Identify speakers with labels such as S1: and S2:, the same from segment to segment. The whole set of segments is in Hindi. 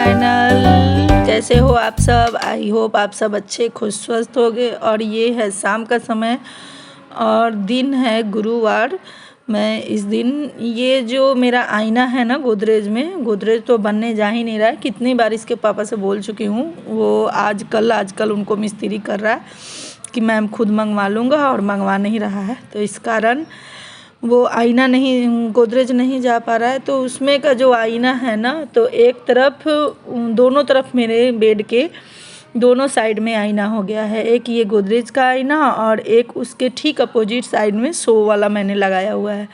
S1: चैनल। कैसे हो आप सब? आई होप आप सब अच्छे खुश स्वस्थ होंगे। और ये है शाम का समय और दिन है गुरुवार। मैं इस दिन ये जो मेरा आईना है ना गोदरेज तो बनने जा ही नहीं रहा है। कितनी बार इसके पापा से बोल चुकी हूँ, वो आजकल उनको मिस्त्री कर रहा है कि मैम खुद मंगवा लूँगा और मंगवा नहीं रहा है। तो इस कारण वो आईना नहीं, गोदरेज नहीं जा पा रहा है। तो उसमें का जो आईना है ना, तो एक तरफ, दोनों तरफ मेरे बेड के दोनों साइड में आईना हो गया है। एक ये गोदरेज का आईना और एक उसके ठीक अपोजिट साइड में शो वाला मैंने लगाया हुआ है।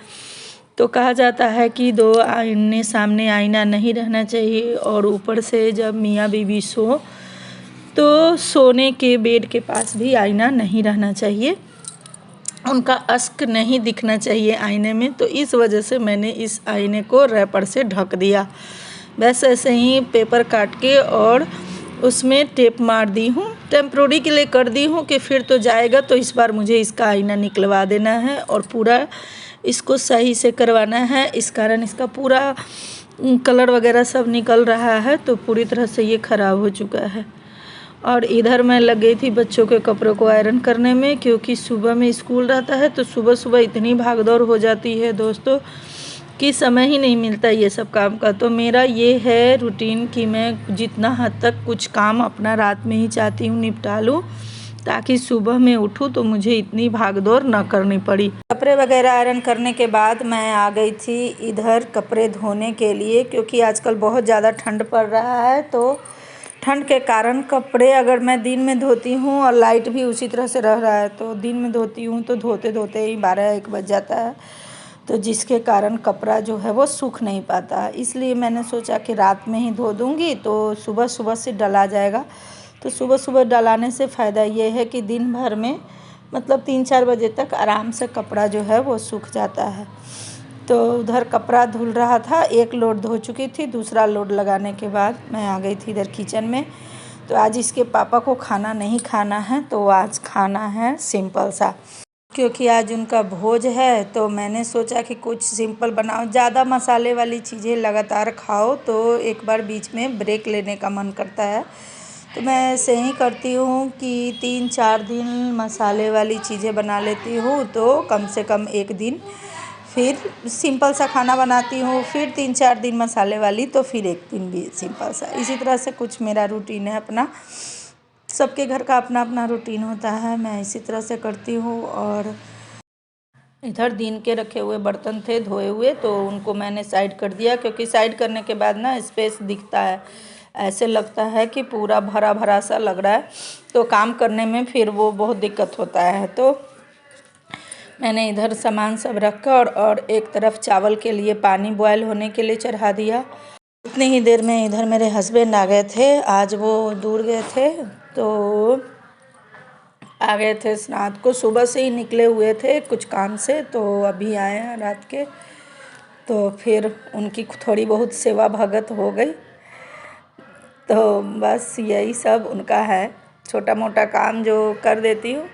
S1: तो कहा जाता है कि दो आईने सामने आईना नहीं रहना चाहिए। और ऊपर से जब मियाँ बीवी सो तो सोने के बेड के पास भी आईना नहीं रहना चाहिए, उनका अश्क नहीं दिखना चाहिए आईने में। तो इस वजह से मैंने इस आईने को रैपर से ढक दिया। बस ऐसे ही पेपर काट के और उसमें टेप मार दी हूँ। टेम्प्रोरी के लिए कर दी हूँ कि फिर तो जाएगा, तो इस बार मुझे इसका आईना निकलवा देना है और पूरा इसको सही से करवाना है। इस कारण इसका पूरा कलर वगैरह सब निकल रहा है, तो पूरी तरह से ये ख़राब हो चुका है। और इधर मैं लग गई थी बच्चों के कपड़ों को आयरन करने में, क्योंकि सुबह में स्कूल रहता है। तो सुबह सुबह इतनी भागदौड़ हो जाती है दोस्तों कि समय ही नहीं मिलता ये सब काम का। तो मेरा ये है रूटीन कि मैं जितना हद तक कुछ काम अपना रात में ही चाहती हूँ निपटा लूँ, ताकि सुबह में उठूँ तो मुझे इतनी भागदौड़ ना करनी पड़ी। कपड़े वगैरह आयरन करने के बाद मैं आ गई थी इधर कपड़े धोने के लिए, क्योंकि आजकल बहुत ज़्यादा ठंड पड़ रहा है। तो ठंड के कारण कपड़े अगर मैं दिन में धोती हूँ और लाइट भी उसी तरह से रह रहा है, तो दिन में धोती हूँ तो धोते धोते ही 12-1 बज जाता है। तो जिसके कारण कपड़ा जो है वो सूख नहीं पाता। इसलिए मैंने सोचा कि रात में ही धो दूँगी तो सुबह सुबह से डला जाएगा। तो सुबह सुबह डलाने से फ़ायदा ये है कि दिन भर में मतलब 3-4 बजे तक आराम से कपड़ा जो है वो सूख जाता है। तो उधर कपड़ा धुल रहा था, एक लोड धो चुकी थी, दूसरा लोड लगाने के बाद मैं आ गई थी इधर किचन में। तो आज इसके पापा को खाना नहीं खाना है, तो आज खाना है सिंपल सा, क्योंकि आज उनका भोज है। तो मैंने सोचा कि कुछ सिंपल बनाओ। ज़्यादा मसाले वाली चीज़ें लगातार खाओ तो एक बार बीच में ब्रेक लेने का मन करता है। तो मैं ऐसे ही करती हूँ कि 3-4 दिन मसाले वाली चीज़ें बना लेती हूँ, तो कम से कम एक दिन फिर सिंपल सा खाना बनाती हूँ, फिर 3-4 दिन मसाले वाली, तो फिर एक दिन भी सिंपल सा। इसी तरह से कुछ मेरा रूटीन है अपना। सबके घर का अपना अपना रूटीन होता है, मैं इसी तरह से करती हूँ। और इधर दिन के रखे हुए बर्तन थे धोए हुए, तो उनको मैंने साइड कर दिया, क्योंकि साइड करने के बाद ना स्पेस दिखता है, ऐसे लगता है कि पूरा भरा भरा सा लग रहा है। तो काम करने में फिर वो बहुत दिक्कत होता है। तो मैंने इधर सामान सब रख कर और एक तरफ चावल के लिए पानी बॉयल होने के लिए चढ़ा दिया। उतनी ही देर में इधर मेरे हस्बैंड आ गए थे। आज वो दूर गए थे, तो आ गए थे रात को, सुबह से ही निकले हुए थे कुछ काम से, तो अभी आए हैं रात के। तो फिर उनकी थोड़ी बहुत सेवा भगत हो गई। तो बस यही सब उनका है, छोटा मोटा काम जो कर देती हूँ।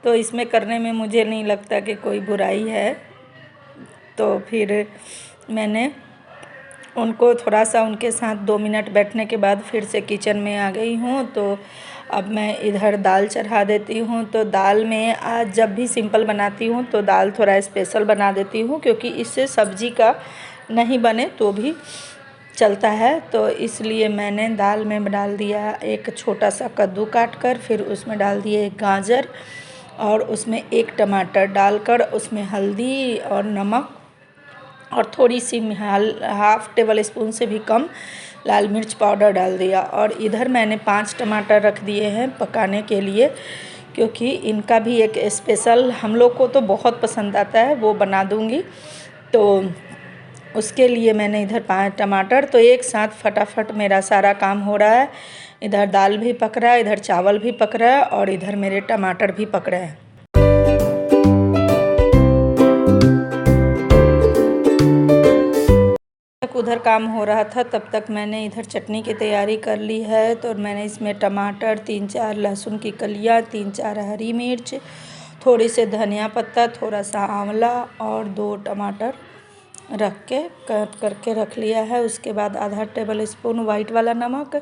S1: तो इसमें करने में मुझे नहीं लगता कि कोई बुराई है। तो फिर मैंने उनको थोड़ा सा उनके साथ 2 मिनट बैठने के बाद फिर से किचन में आ गई हूँ। तो अब मैं इधर दाल चढ़ा देती हूँ। तो दाल में आज जब भी सिंपल बनाती हूँ तो दाल थोड़ा स्पेशल बना देती हूँ, क्योंकि इससे सब्जी का नहीं बने तो भी चलता है। तो इसलिए मैंने दाल में डाल दिया एक छोटा सा कद्दू काट कर, फिर उसमें डाल दिए एक गाजर और उसमें एक टमाटर डालकर उसमें हल्दी और नमक और थोड़ी सी हाफ टेबल स्पून से भी कम लाल मिर्च पाउडर डाल दिया। और इधर मैंने 5 टमाटर रख दिए हैं पकाने के लिए, क्योंकि इनका भी एक स्पेशल हम लोग को तो बहुत पसंद आता है, वो बना दूँगी। तो उसके लिए मैंने इधर 5 टमाटर, तो एक साथ फटाफट मेरा सारा काम हो रहा है। इधर दाल भी पक रहा है, इधर चावल भी पक रहा है और इधर मेरे टमाटर भी पक रहे हैं। उधर काम हो रहा था तब तक मैंने इधर चटनी की तैयारी कर ली है। तो मैंने इसमें टमाटर, 3-4 लहसुन की कलियाँ, 3-4 हरी मिर्च, थोड़ी से धनिया पत्ता, थोड़ा सा आंवला और 2 टमाटर रख के कट करके रख लिया है। उसके बाद आधा टेबल स्पून वाइट वाला नमक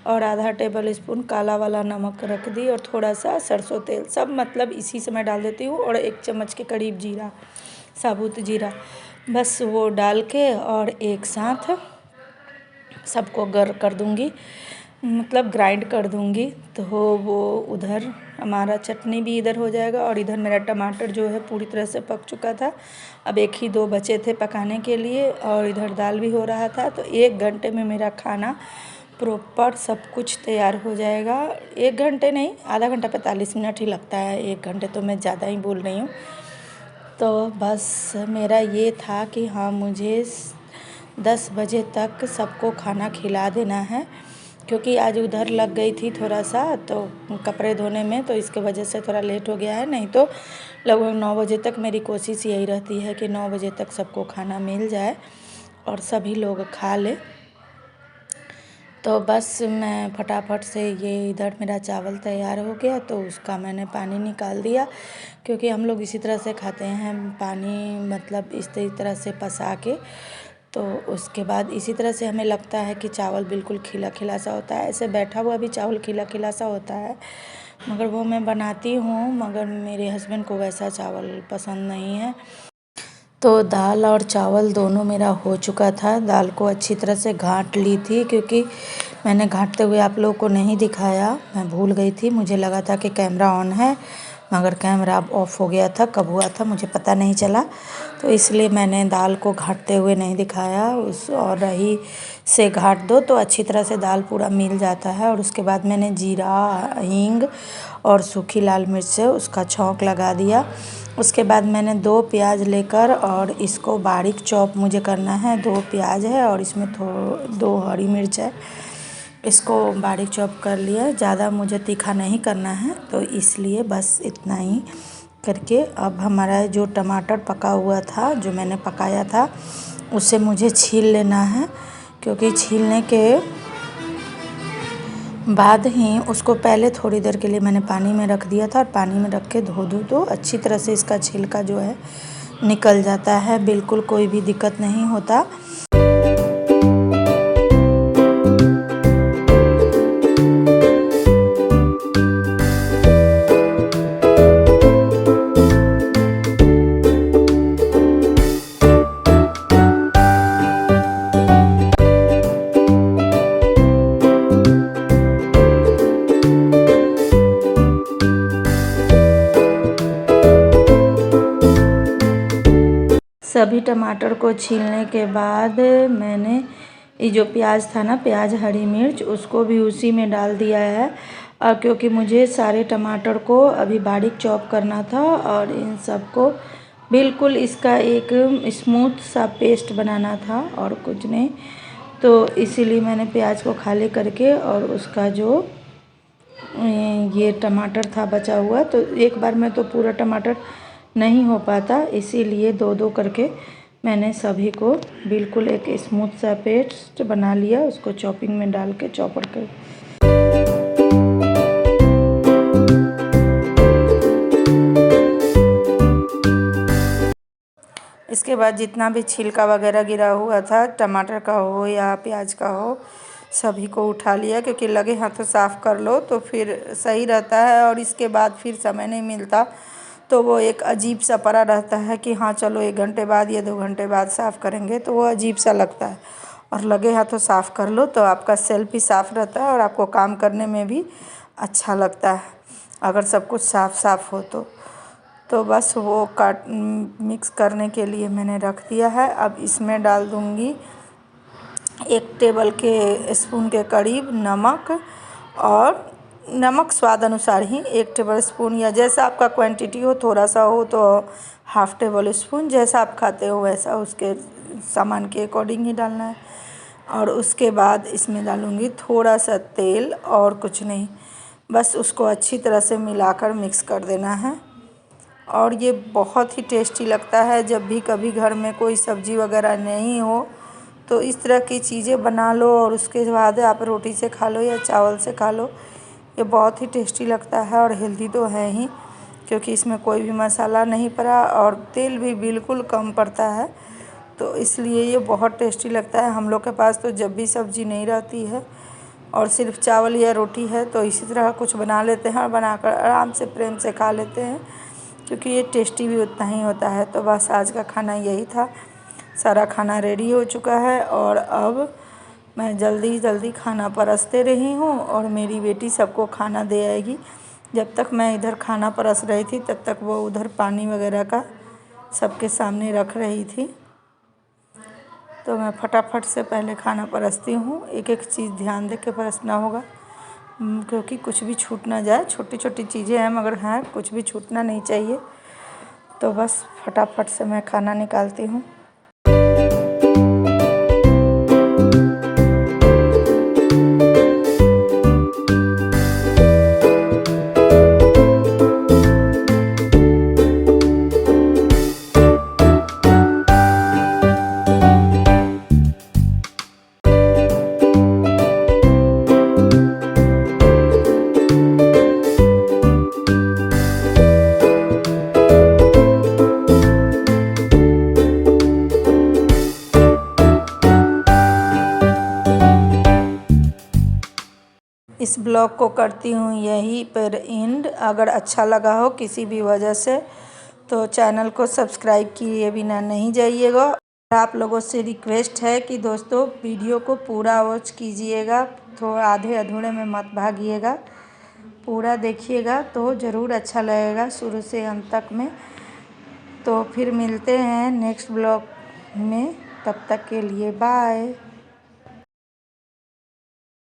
S1: और आधा टेबल स्पून काला वाला नमक रख दी और थोड़ा सा सरसों तेल, सब मतलब इसी से मैं डाल देती हूँ, और 1 चम्मच के करीब जीरा, साबुत जीरा, बस वो डाल के और एक साथ सबको कर दूँगी, मतलब ग्राइंड कर दूँगी। तो वो उधर हमारा चटनी भी इधर हो जाएगा और इधर मेरा टमाटर जो है पूरी तरह से पक चुका था। अब 1 ही 2 बचे थे पकाने के लिए और इधर दाल भी हो रहा था। तो 1 घंटे में मेरा खाना प्रॉपर सब कुछ तैयार हो जाएगा। 1 घंटे नहीं, आधा घंटा 45 मिनट ही लगता है, 1 घंटे तो मैं ज़्यादा ही बोल रही हूँ। तो बस मेरा ये था कि हाँ, मुझे 10 बजे तक सबको खाना खिला देना है, क्योंकि आज उधर लग गई थी थोड़ा सा तो कपड़े धोने में, तो इसके वजह से थोड़ा लेट हो गया है। नहीं तो लगभग 9 बजे तक मेरी कोशिश यही रहती है कि 9 बजे तक सबको खाना मिल जाए और सभी लोग खा लें। तो बस मैं फटाफट से ये इधर मेरा चावल तैयार हो गया तो उसका मैंने पानी निकाल दिया, क्योंकि हम लोग इसी तरह से खाते हैं पानी, मतलब इस तरह से पसा के। तो उसके बाद इसी तरह से हमें लगता है कि चावल बिल्कुल खिला खिला सा होता है, ऐसे बैठा हुआ भी चावल खिला खिला सा होता है, मगर वो मैं बनाती हूँ, मगर मेरे हस्बैंड को वैसा चावल पसंद नहीं है। तो दाल और चावल दोनों मेरा हो चुका था। दाल को अच्छी तरह से घाट ली थी, क्योंकि मैंने घाटते हुए आप लोगों को नहीं दिखाया, मैं भूल गई थी। मुझे लगा था कि कैमरा ऑन है, मगर कैमरा ऑफ हो गया था। कब हुआ था मुझे पता नहीं चला, तो इसलिए मैंने दाल को घाटते हुए नहीं दिखाया। उस और रही से घाट दो तो अच्छी तरह से दाल पूरा मिल जाता है। और उसके बाद मैंने जीरा, हींग और सूखी लाल मिर्च से उसका छौंक लगा दिया। उसके बाद मैंने 2 प्याज लेकर और इसको बारीक चॉप मुझे करना है। 2 प्याज है और इसमें 2 हरी मिर्च है, इसको बारीक चॉप कर लिया। ज़्यादा मुझे तीखा नहीं करना है, तो इसलिए बस इतना ही करके अब हमारा जो टमाटर पका हुआ था, जो मैंने पकाया था, उसे मुझे छील लेना है, क्योंकि छीलने के बाद ही उसको पहले थोड़ी देर के लिए मैंने पानी में रख दिया था, और पानी में रख के धो दूँ तो अच्छी तरह से इसका छिलका जो है निकल जाता है, बिल्कुल कोई भी दिक्कत नहीं होता। सभी टमाटर को छीलने के बाद मैंने ये जो प्याज था ना, प्याज हरी मिर्च, उसको भी उसी में डाल दिया है। और क्योंकि मुझे सारे टमाटर को अभी बारीक चॉप करना था और इन सबको बिल्कुल इसका एक स्मूथ सा पेस्ट बनाना था और कुछ नहीं, तो इसीलिए मैंने प्याज को खाली करके और उसका जो ये टमाटर था बचा हुआ, तो एक बार में तो पूरा टमाटर नहीं हो पाता, इसीलिए 2-2 करके मैंने सभी को बिल्कुल एक स्मूथ सा पेस्ट बना लिया, उसको चॉपिंग में डाल के चॉपर कर। इसके बाद जितना भी छिलका वगैरह गिरा हुआ था, टमाटर का हो या प्याज का हो, सभी को उठा लिया, क्योंकि लगे हाथों साफ़ कर लो तो फिर सही रहता है। और इसके बाद फिर समय नहीं मिलता तो वो एक अजीब सा पड़ा रहता है कि हाँ चलो 1 घंटे बाद या 2 घंटे बाद साफ़ करेंगे, तो वो अजीब सा लगता है। और लगे हाथों साफ़ कर लो तो आपका सेल्फ भी साफ़ रहता है और आपको काम करने में भी अच्छा लगता है, अगर सब कुछ साफ़ साफ़ हो तो बस वो मिक्स करने के लिए मैंने रख दिया है। अब इसमें डाल दूँगी 1 टेबल के स्पून के करीब नमक, और नमक स्वाद अनुसार ही 1 टेबल स्पून, या जैसा आपका क्वांटिटी हो, थोड़ा सा हो तो ½ टेबल स्पून, जैसा आप खाते हो वैसा उसके सामान के अकॉर्डिंग ही डालना है। और उसके बाद इसमें डालूँगी थोड़ा सा तेल और कुछ नहीं, बस उसको अच्छी तरह से मिलाकर मिक्स कर देना है। और ये बहुत ही टेस्टी लगता है। जब भी कभी घर में कोई सब्ज़ी वगैरह नहीं हो तो इस तरह की चीज़ें बना लो और उसके बाद आप रोटी से खा लो या चावल से खा लो, ये बहुत ही टेस्टी लगता है। और हेल्दी तो है ही, क्योंकि इसमें कोई भी मसाला नहीं पड़ा और तेल भी बिल्कुल कम पड़ता है, तो इसलिए ये बहुत टेस्टी लगता है। हम लोग के पास तो जब भी सब्ज़ी नहीं रहती है और सिर्फ चावल या रोटी है तो इसी तरह कुछ बना लेते हैं और बनाकर आराम से प्रेम से खा लेते हैं, क्योंकि ये टेस्टी भी उतना ही होता है। तो बस आज का खाना यही था। सारा खाना रेडी हो चुका है और अब मैं जल्दी जल्दी खाना परसते रही हूँ और मेरी बेटी सबको खाना दे आएगी। जब तक मैं इधर खाना परस रही थी तब तक वो उधर पानी वगैरह का सबके सामने रख रही थी। तो मैं फटाफट से पहले खाना परसती हूँ। एक एक चीज़ ध्यान दे के परसना होगा, क्योंकि कुछ भी छूट ना जाए। छोटी छोटी चीज़ें हैं मगर हैं, कुछ भी छूटना नहीं चाहिए। तो बस फटाफट से मैं खाना निकालती हूँ। इस ब्लॉग को करती हूँ यहीं पर एंड। अगर अच्छा लगा हो किसी भी वजह से तो चैनल को सब्सक्राइब किए बिना नहीं जाइएगा। आप लोगों से रिक्वेस्ट है कि दोस्तों वीडियो को पूरा वॉच कीजिएगा, थोड़ा आधे अधूरे में मत भागिएगा, पूरा देखिएगा तो ज़रूर अच्छा लगेगा शुरू से अंत तक में। तो फिर मिलते हैं नेक्स्ट ब्लॉग में, तब तक के लिए बाय।